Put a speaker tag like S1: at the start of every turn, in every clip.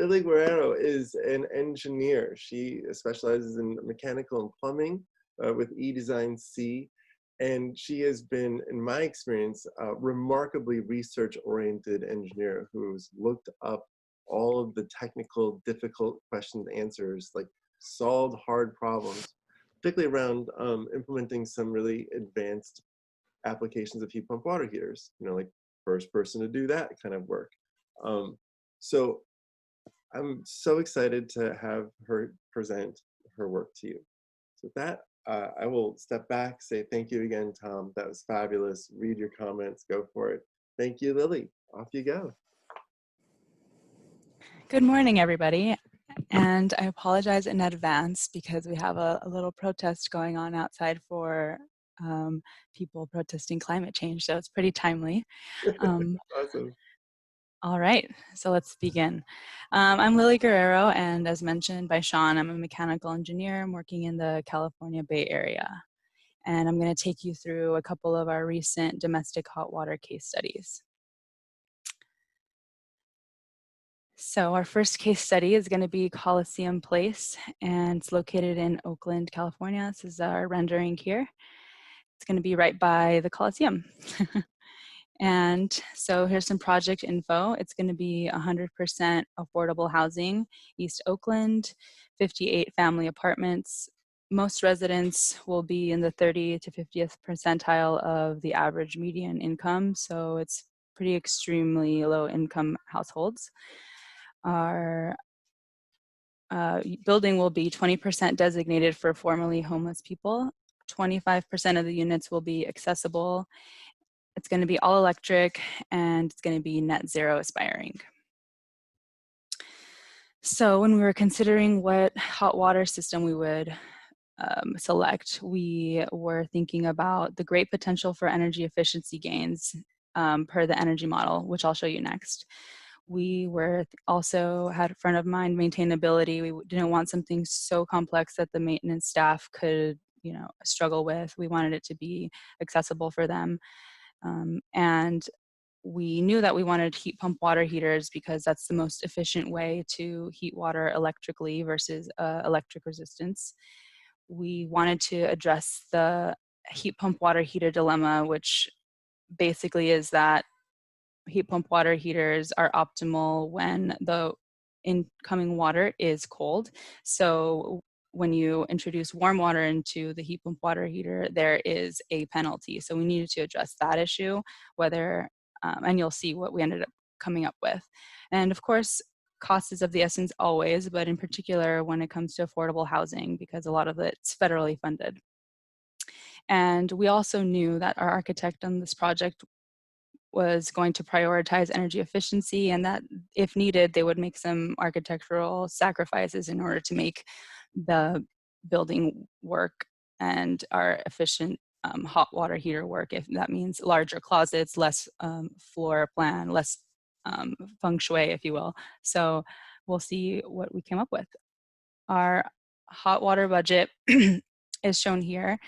S1: Lili Guererro is an engineer. She specializes in mechanical and plumbing with EDesignC. And she has been, in my experience, a remarkably research-oriented engineer who's looked up all of the technical, difficult questions, answers, like solved hard problems, particularly around implementing some really advanced applications of heat pump water heaters, you know, like first person to do that kind of work. So I'm so excited to have her present her work to you. So with that, I will step back, say thank you again, Tom. That was fabulous. Read your comments, go for it. Thank you, Lili. Off you go.
S2: Good morning, everybody. And I apologize in advance because we have a little protest going on outside for people protesting climate change, so it's pretty timely.
S1: Awesome.
S2: All right, so let's begin. I'm Lili Guererro, and as mentioned by Sean, I'm a mechanical engineer. I'm working in the California Bay Area. And I'm going to take you through a couple of our recent domestic hot water case studies. So our first case study is going to be Coliseum Place, and it's located in Oakland, California. This is our rendering here. It's going to be right by the Coliseum. And so here's some project info. It's going to be 100% affordable housing, East Oakland, 58 family apartments. Most residents will be in the 30th to 50th percentile of the average median income, so it's pretty extremely low income households. Our building will be 20% designated for formerly homeless people. 25% of the units will be accessible. It's going to be all electric, and it's going to be net zero aspiring. So when we were considering what hot water system we would select, we were thinking about the great potential for energy efficiency gains per the energy model, which I'll show you next. We were also had front of mind maintainability. We didn't want something so complex that the maintenance staff could, struggle with. We wanted it to be accessible for them. And we knew that we wanted heat pump water heaters because that's the most efficient way to heat water electrically versus electric resistance. We wanted to address the heat pump water heater dilemma, which basically is that heat pump water heaters are optimal when the incoming water is cold. So when you introduce warm water into the heat pump water heater, there is a penalty. So we needed to address that issue, and you'll see what we ended up coming up with. And of course, cost is of the essence always, but in particular when it comes to affordable housing, because a lot of it's federally funded. And we also knew that our architect on this project was going to prioritize energy efficiency, and that if needed, they would make some architectural sacrifices in order to make the building work and our efficient hot water heater work, if that means larger closets, less floor plan, less feng shui, if you will. So we'll see what we came up with. Our hot water budget is shown here.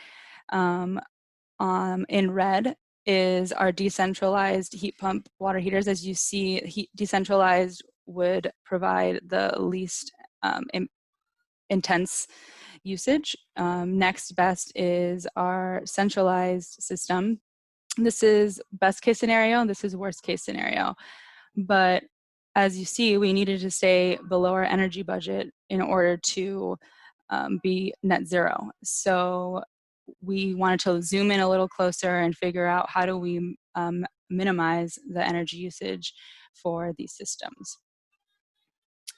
S2: In red is our decentralized heat pump water heaters. As you see, decentralized would provide the least intense usage. Next best is our centralized system. This is best case scenario, and this is worst case scenario. But as you see, we needed to stay below our energy budget in order to be net zero. So we wanted to zoom in a little closer and figure out how do we minimize the energy usage for these systems.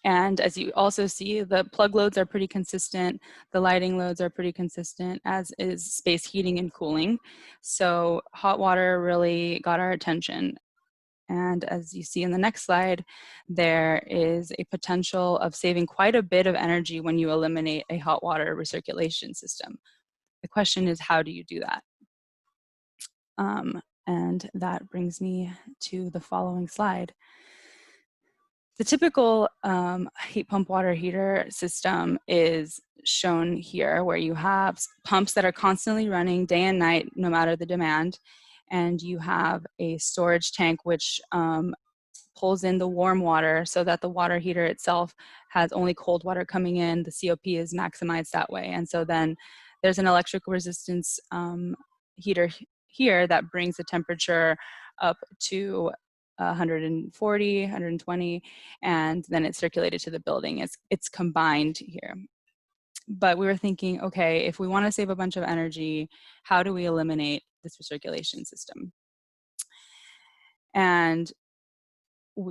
S2: And as you also see, the plug loads are pretty consistent, the lighting loads are pretty consistent, as is space heating and cooling. So hot water really got our attention. And as you see in the next slide, there is a potential of saving quite a bit of energy when you eliminate a hot water recirculation system. The question is, how do you do that? And that brings me to the following slide. The typical heat pump water heater system is shown here, where you have pumps that are constantly running day and night, no matter the demand, and you have a storage tank which pulls in the warm water so that the water heater itself has only cold water coming in. The COP is maximized that way. And so then there's an electrical resistance heater here that brings the temperature up to 140, 120, and then it's circulated to the building. It's combined here. But we were thinking, okay, if we want to save a bunch of energy, how do we eliminate this recirculation system? And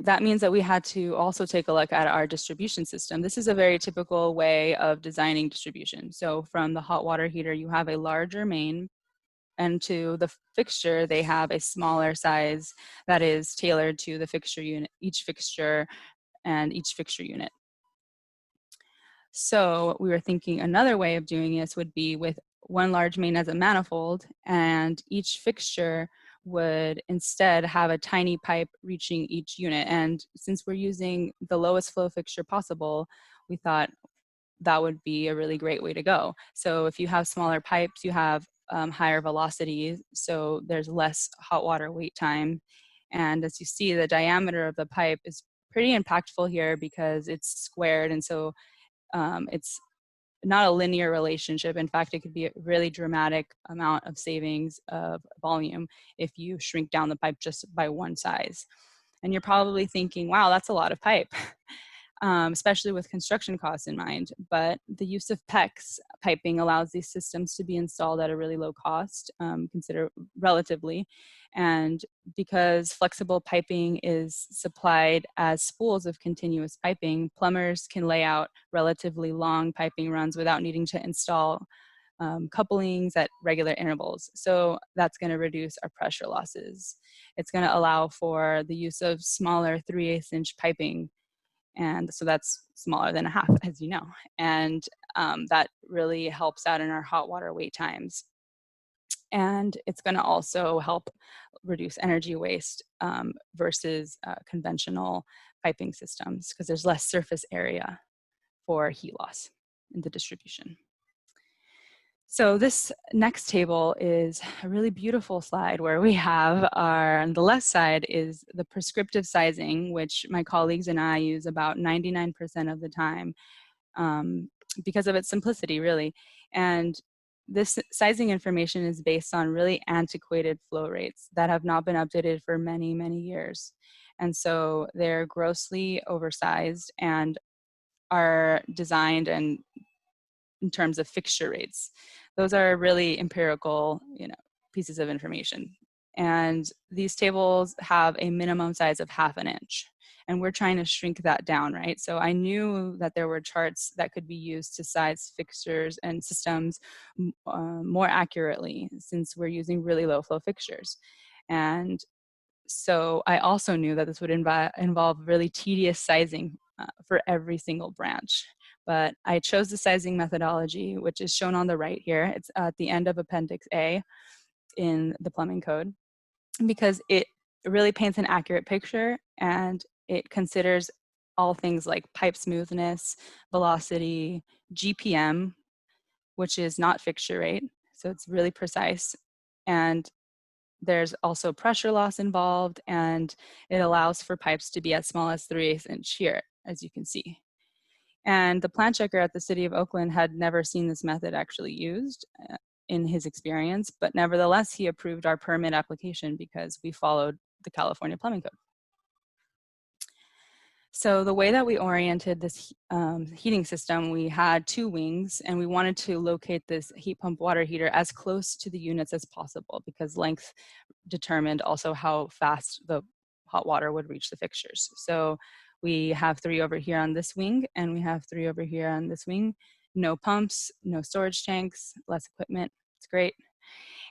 S2: that means that we had to also take a look at our distribution system. This is a very typical way of designing distribution. So from the hot water heater, you have a larger main, and to the fixture, they have a smaller size that is tailored to the fixture unit, each fixture and each fixture unit. So we were thinking another way of doing this would be with one large main as a manifold, and each fixture would instead have a tiny pipe reaching each unit. And since we're using the lowest flow fixture possible, we thought that would be a really great way to go. So if you have smaller pipes, you have higher velocity, so there's less hot water wait time. And as you see, the diameter of the pipe is pretty impactful here because it's squared, and so it's not a linear relationship. In fact, it could be a really dramatic amount of savings of volume if you shrink down the pipe just by one size. And you're probably thinking, wow, that's a lot of pipe, especially with construction costs in mind. But the use of PEX piping allows these systems to be installed at a really low cost, consider relatively. And because flexible piping is supplied as spools of continuous piping, plumbers can lay out relatively long piping runs without needing to install couplings at regular intervals. So that's going to reduce our pressure losses. It's going to allow for the use of smaller 3/8 inch piping. And so that's smaller than a half, as you know. And that really helps out in our hot water wait times. And it's going to also help reduce energy waste versus conventional piping systems, because there's less surface area for heat loss in the distribution. So this next table is a really beautiful slide where we have on the left side is the prescriptive sizing, which my colleagues and I use about 99% of the time because of its simplicity, really. And this sizing information is based on really antiquated flow rates that have not been updated for many, many years. And so they're grossly oversized and are designed and in terms of fixture rates. Those are really empirical, pieces of information. And these tables have a minimum size of 1/2 inch. And we're trying to shrink that down, right? So I knew that there were charts that could be used to size fixtures and systems more accurately, since we're using really low flow fixtures. And so I also knew that this would involve really tedious sizing for every single branch. But I chose the sizing methodology, which is shown on the right here. It's at the end of Appendix A in the plumbing code, because it really paints an accurate picture, and it considers all things like pipe smoothness, velocity, GPM, which is not fixture rate, so it's really precise. And there's also pressure loss involved, and it allows for pipes to be as small as 3/8 inch here, as you can see. And the plant checker at the City of Oakland had never seen this method actually used in his experience, but nevertheless, he approved our permit application because we followed the California Plumbing Code. So the way that we oriented this heating system, we had 2 wings, and we wanted to locate this heat pump water heater as close to the units as possible, because length determined also how fast the hot water would reach the fixtures. So we have 3 over here on this wing, and we have 3 over here on this wing. No pumps, no storage tanks, less equipment. It's great.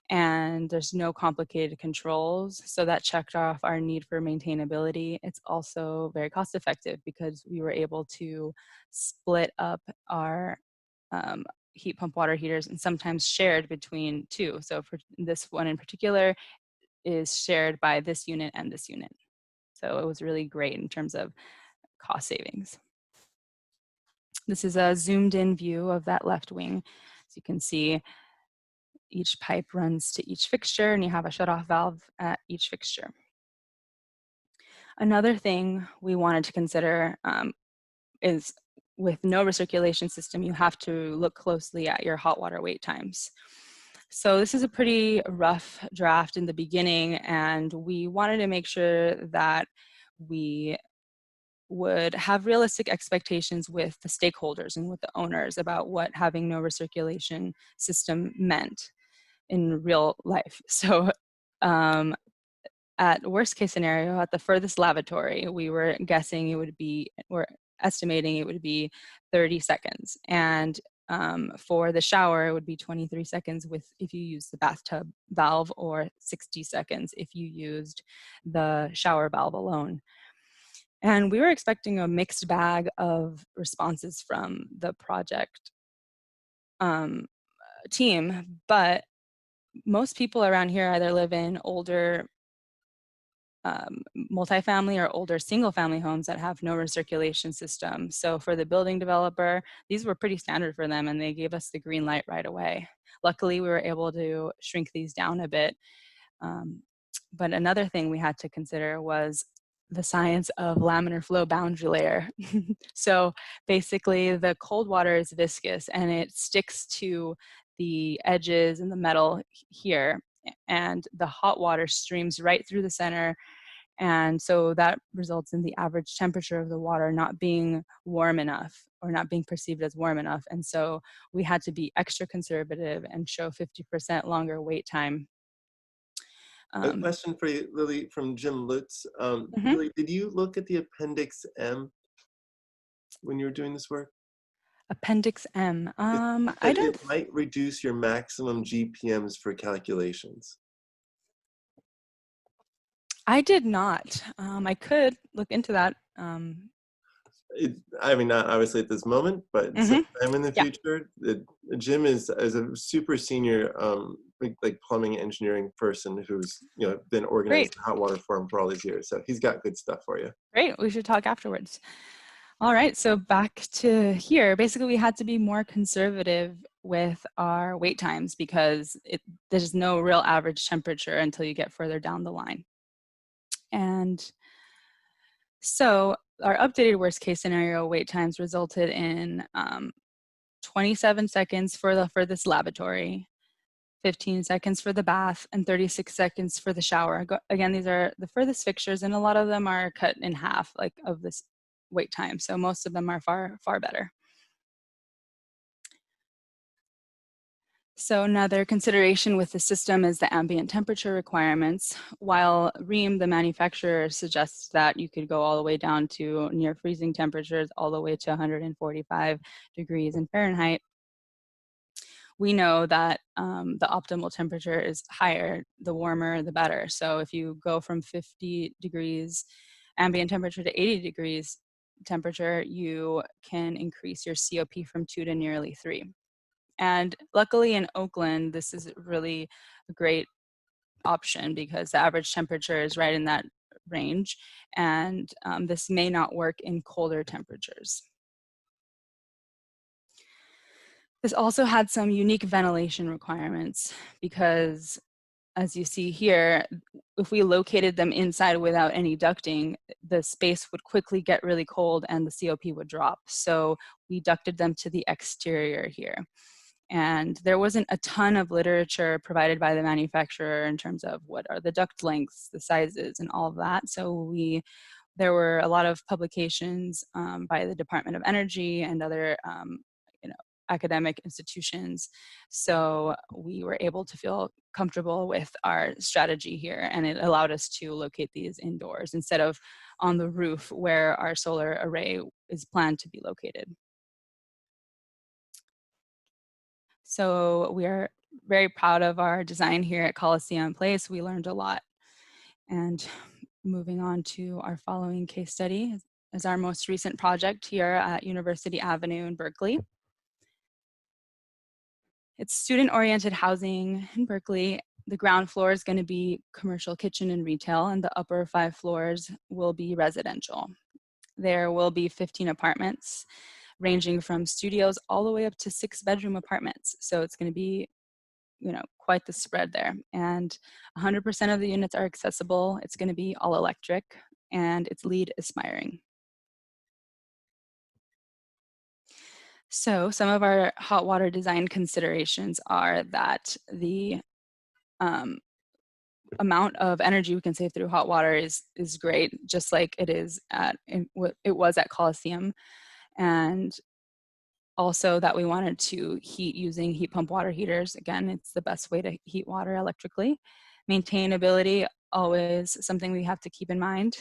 S2: And there's no complicated controls. So that checked off our need for maintainability. It's also very cost effective because we were able to split up our heat pump water heaters, and sometimes shared between 2. So for this one in particular is shared by this unit and this unit. So it was really great in terms of cost savings. This is a zoomed in view of that left wing. As you can see, each pipe runs to each fixture, and you have a shutoff valve at each fixture. Another thing we wanted to consider is with no recirculation system, you have to look closely at your hot water wait times. So this is a pretty rough draft in the beginning, and we wanted to make sure that we would have realistic expectations with the stakeholders and with the owners about what having no recirculation system meant in real life. So at worst case scenario, at the furthest lavatory, we were guessing it would be, we're estimating it would be 30 seconds. And for the shower, it would be 23 seconds if you use the bathtub valve, or 60 seconds if you used the shower valve alone. And we were expecting a mixed bag of responses from the project team, but most people around here either live in older multifamily or older single family homes that have no recirculation system. So for the building developer, these were pretty standard for them, and they gave us the green light right away. Luckily, we were able to shrink these down a bit. But another thing we had to consider was the science of laminar flow boundary layer. So basically, the cold water is viscous and it sticks to the edges and the metal here, and the hot water streams right through the center. And so that results in the average temperature of the water not being warm enough, or not being perceived as warm enough. And so we had to be extra conservative and show 50% longer wait time.
S1: A question for you, Lily, from Jim Lutz. Lily, did you look at the Appendix M when you were doing this work?
S2: Appendix M. I don't.
S1: It might reduce your maximum GPMs for calculations.
S2: I did not. I could look into that.
S1: I mean, not obviously at this moment, but sometime in the future. Jim is a super senior like plumbing engineering person who's been organizing hot water for him for all these years. So he's got good stuff for you.
S2: Great. We should talk afterwards. All right. So back to here. Basically, we had to be more conservative with our wait times because there's no real average temperature until you get further down the line. And so our updated worst case scenario wait times resulted in 27 seconds for the furthest lavatory, 15 seconds for the bath, and 36 seconds for the shower. Again, these are the furthest fixtures, and a lot of them are cut in half, like, of this wait time. So most of them are far, far better. So another consideration with the system is the ambient temperature requirements. While Rheem, the manufacturer, suggests that you could go all the way down to near freezing temperatures, all the way to 145 degrees in Fahrenheit, we know that the optimal temperature is higher. The warmer, the better. So if you go from 50 degrees ambient temperature to 80 degrees temperature, you can increase your COP from 2 to nearly 3. And luckily in Oakland, this is really a great option because the average temperature is right in that range, and this may not work in colder temperatures. This also had some unique ventilation requirements because, as you see here, if we located them inside without any ducting, the space would quickly get really cold and the COP would drop. So we ducted them to the exterior here. And there wasn't a ton of literature provided by the manufacturer in terms of what are the duct lengths, the sizes, and all of that. So there were a lot of publications by the Department of Energy and other academic institutions. So we were able to feel comfortable with our strategy here, and it allowed us to locate these indoors instead of on the roof where our solar array is planned to be located. So we are very proud of our design here at Coliseum Place. We learned a lot. And moving on to our following case study is our most recent project here at University Avenue in Berkeley. It's student-oriented housing in Berkeley. The ground floor is going to be commercial kitchen and retail, and the upper 5 floors will be residential. There will be 15 apartments, ranging from studios all the way up to 6-bedroom apartments. So it's going to be, quite the spread there. And 100% of the units are accessible. It's going to be all electric. and it's LEED aspiring. So some of our hot water design considerations are that the amount of energy we can save through hot water is great, just like it is it was at Coliseum, and also that we wanted to heat using heat pump water heaters. Again, it's the best way to heat water electrically. Maintainability, always something we have to keep in mind.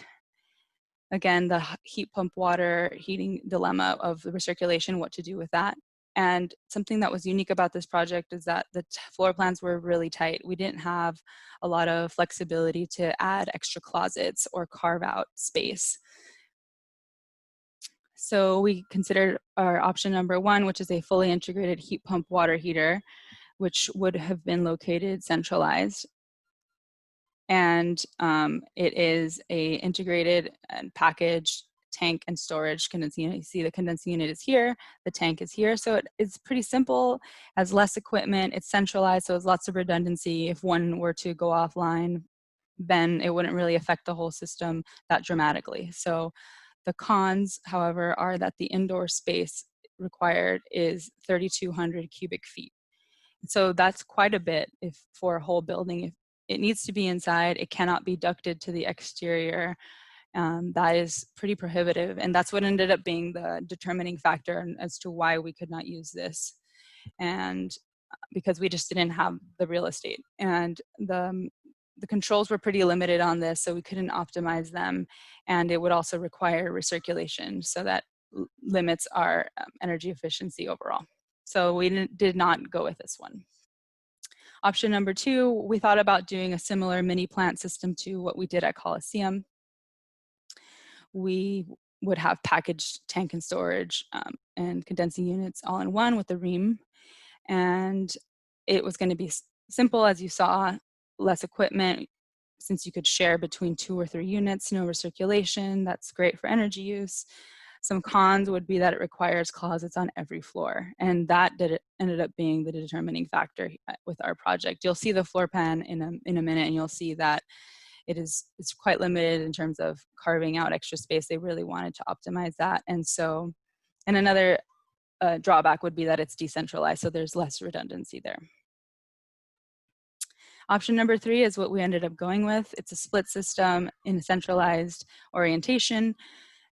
S2: Again, the heat pump water heating dilemma of the recirculation, what to do with that. And something that was unique about this project is that the floor plans were really tight. We didn't have a lot of flexibility to add extra closets or carve out space. So we considered our option number 1, which is a fully integrated heat pump water heater, which would have been located centralized. And it is a integrated and packaged tank and storage condensing unit. You see the condensing unit is here, the tank is here. So it's pretty simple, has less equipment, it's centralized, so it's lots of redundancy. If one were to go offline, then it wouldn't really affect the whole system that dramatically. So the cons, however, are that the indoor space required is 3,200 cubic feet. So that's quite a bit for a whole building. If it needs to be inside, it cannot be ducted to the exterior. That is pretty prohibitive, and that's what ended up being the determining factor as to why we could not use this, and because we just didn't have the real estate. And the controls were pretty limited on this, so we couldn't optimize them, and it would also require recirculation, so that limits our energy efficiency overall. So we did not go with this one. Option number 2, we thought about doing a similar mini plant system to what we did at Coliseum. We would have packaged tank and storage and condensing units all in one with the ream. And it was going to be simple, as you saw, less equipment, since you could share between 2 or 3 units, no recirculation. That's great for energy use. Some cons would be that it requires closets on every floor, and that ended up being the determining factor with our project. You'll see the floor plan in a minute, and you'll see that it's quite limited in terms of carving out extra space. They really wanted to optimize that, and another drawback would be that it's decentralized, so there's less redundancy there. Option number 3 is what we ended up going with. It's a split system in a centralized orientation.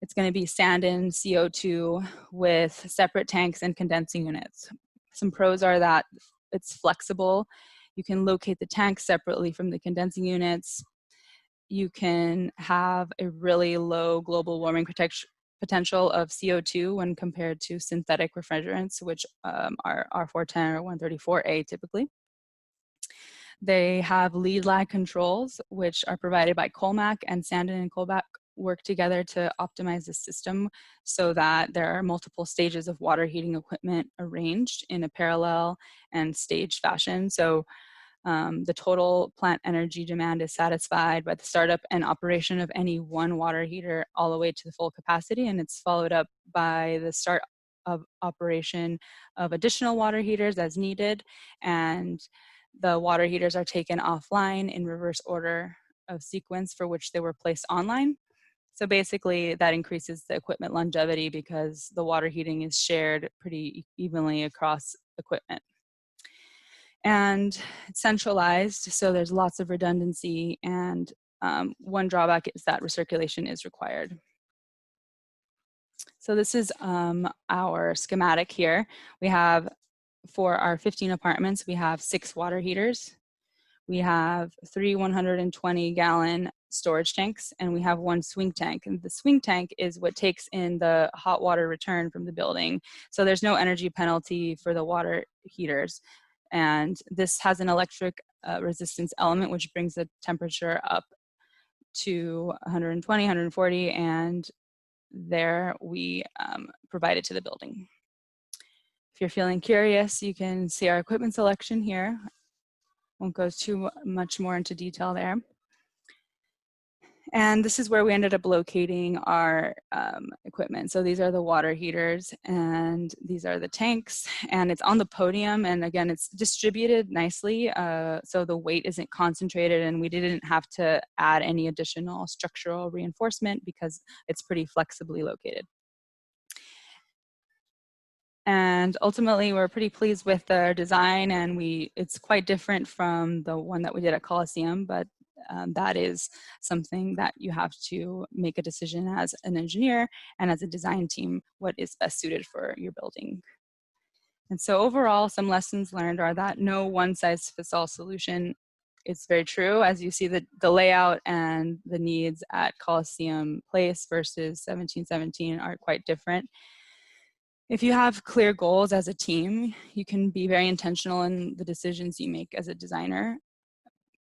S2: It's going to be stand-in CO2 with separate tanks and condensing units. Some pros are that it's flexible. You can locate the tanks separately from the condensing units. You can have a really low global warming potential of CO2 when compared to synthetic refrigerants, which are R410 or 134A typically. They have lead lag controls, which are provided by Colmac, and Sandin and Colmac work together to optimize the system so that there are multiple stages of water heating equipment arranged in a parallel and staged fashion. So the total plant energy demand is satisfied by the startup and operation of any one water heater all the way to the full capacity, and it's followed up by the start of operation of additional water heaters as needed, and the water heaters are taken offline in reverse order of sequence for which they were placed online. So basically that increases the equipment longevity because the water heating is shared pretty evenly across equipment. And it's centralized, so there's lots of redundancy, and one drawback is that recirculation is required. So this is our schematic here. We have, for our 15 apartments, we have 6 water heaters. We have 3 120-gallon storage tanks, and we have 1 swing tank. And the swing tank is what takes in the hot water return from the building. So there's no energy penalty for the water heaters. And this has an electric resistance element, which brings the temperature up to 120, 140, and there we provide it to the building. If you're feeling curious, you can see our equipment selection here. Won't go too much more into detail there. And this is where we ended up locating our equipment. So these are the water heaters and these are the tanks, and it's on the podium. And again, it's distributed nicely. So the weight isn't concentrated, and we didn't have to add any additional structural reinforcement because it's pretty flexibly located. And ultimately, we're pretty pleased with the design, and it's quite different from the one that we did at Coliseum, but that is something that you have to make a decision as an engineer and as a design team, what is best suited for your building. And so overall, some lessons learned are that no one-size-fits-all solution. It's very true. As you see, the layout and the needs at Coliseum Place versus 1717 are quite different. If you have clear goals as a team, you can be very intentional in the decisions you make as a designer,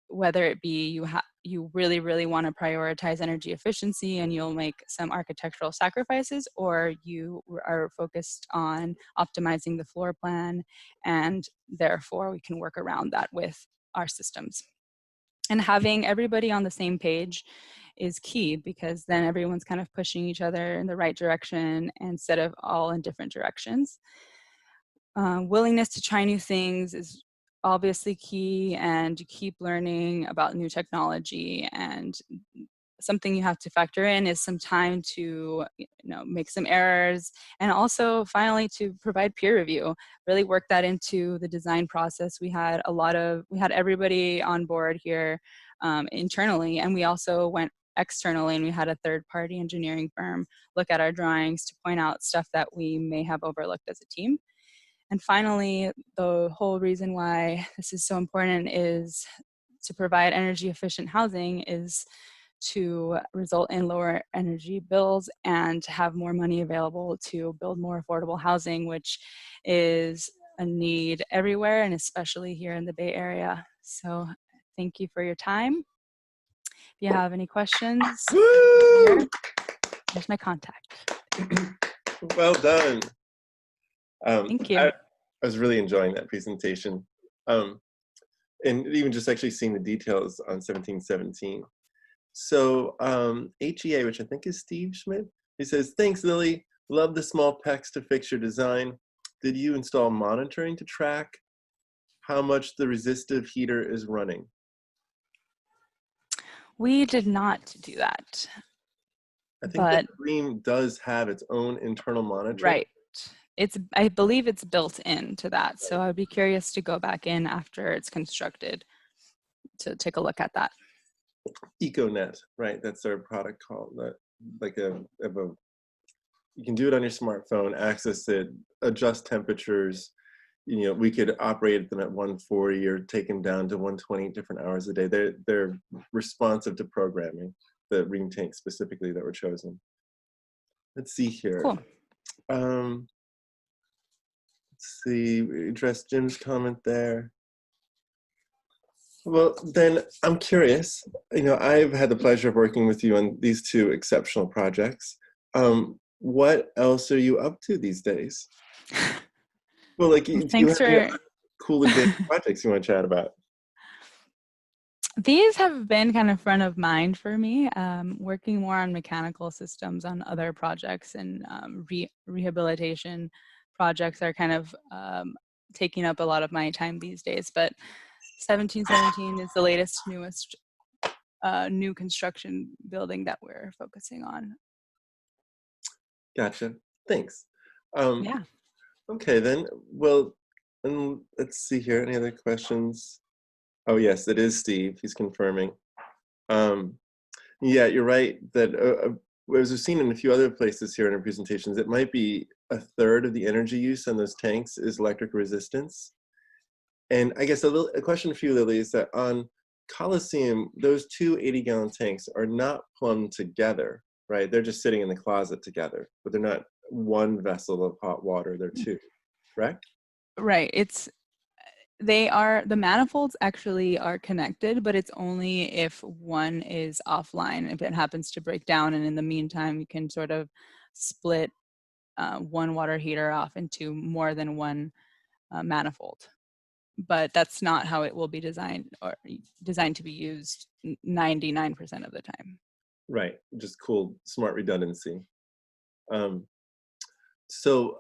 S2: whether it be you really want to prioritize energy efficiency and you'll make some architectural sacrifices, or you are focused on optimizing the floor plan, and therefore we can work around that with our systems. And having everybody on the same page is key, because then everyone's kind of pushing each other in the right direction instead of all in different directions. Willingness to try new things is obviously key, and you keep learning about new technology, and something you have to factor in is some time to make some errors, and also finally to provide peer review. Really work that into the design process. We had everybody on board here internally, and we also went externally, and we had a third-party engineering firm look at our drawings to point out stuff that we may have overlooked as a team. And finally, the whole reason why this is so important is to provide energy efficient housing is to result in lower energy bills and to have more money available to build more affordable housing, which is a need everywhere, and especially here in the Bay Area. So thank you for your time. If you have any questions,
S1: Woo!
S2: there's my contact.
S1: Well done.
S2: Thank you.
S1: I was really enjoying that presentation. And even just actually seeing the details on 1717. So HEA, which I think is Steve Schmidt, he says, thanks, Lily. Love the small pecs to fixture design. Did you install monitoring to track how much the resistive heater is running?
S2: We did not do that.
S1: I think that Dream does have its own internal monitoring.
S2: Right. I believe it's built into that. So I'd be curious to go back in after it's constructed to take a look at that.
S1: EcoNet, right? That's our product called that. You can do it on your smartphone, access it, adjust temperatures. We could operate them at 140 or take them down to 120 different hours a day. They're responsive to programming, the Ream tank specifically that were chosen. Let's see here.
S2: Cool.
S1: Let's see, we addressed Jim's comment there. Well, then I'm curious. I've had the pleasure of working with you on these two exceptional projects. What else are you up to these days? Well, do you have any cool advanced projects you want to chat about?
S2: These have been kind of front of mind for me, working more on mechanical systems on other projects, and rehabilitation projects are kind of taking up a lot of my time these days. But 1717 is the latest, newest new construction building that we're focusing on.
S1: Gotcha. Thanks.
S2: Yeah.
S1: Okay, then. Well, let's see here. Any other questions? Oh, yes, it is Steve. He's confirming. Yeah, you're right that as we've seen in a few other places here in our presentations, it might be a third of the energy use on those tanks is electric resistance. And I guess a question for you, Lily, is that on Coliseum, those two 80-gallon tanks are not plumbed together, right? They're just sitting in the closet together, but they're not one vessel of hot water. They're two, correct?
S2: Right. The manifolds actually are connected, but it's only if one is offline, if it happens to break down, and in the meantime, you can sort of split one water heater off into more than one manifold. But that's not how it will be designed to be used 99% of the time.
S1: Right, just cool, smart redundancy. Um, so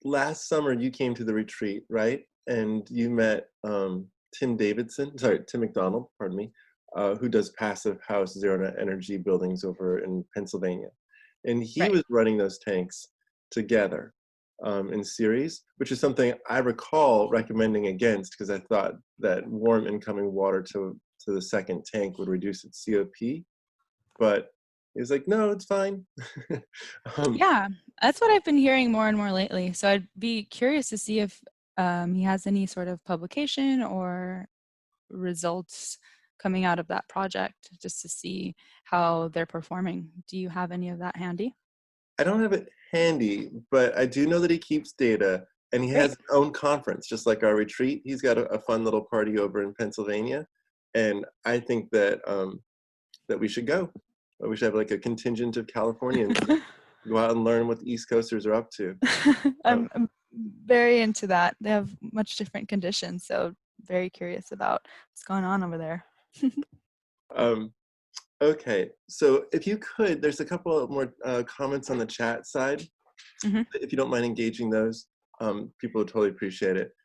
S1: last summer you came to the retreat, right? And you met Tim McDonald, pardon me, who does passive house zero net energy buildings over in Pennsylvania. And he
S2: Right.
S1: was running those tanks together in series, which is something I recall recommending against because I thought that warm incoming water to the second tank would reduce its COP. But he was like, no, it's fine. um,
S2: Yeah, that's what I've been hearing more and more lately. So I'd be curious to see if he has any sort of publication or results coming out of that project, just to see how they're performing. Do you have any of that handy?
S1: I don't have it handy, but I do know that he keeps data and he has
S2: Great.
S1: his own conference, just like our retreat. He's got a fun little party over in Pennsylvania. And I think that that we should go. We should have like a contingent of Californians go out and learn what the East Coasters are up to. Um,
S2: I'm very into that. They have much different conditions, so very curious about what's going on over there.
S1: um, okay, so if you could, there's a couple of more comments on the chat side.
S2: Mhm.
S1: If you don't mind engaging those, people would totally appreciate it.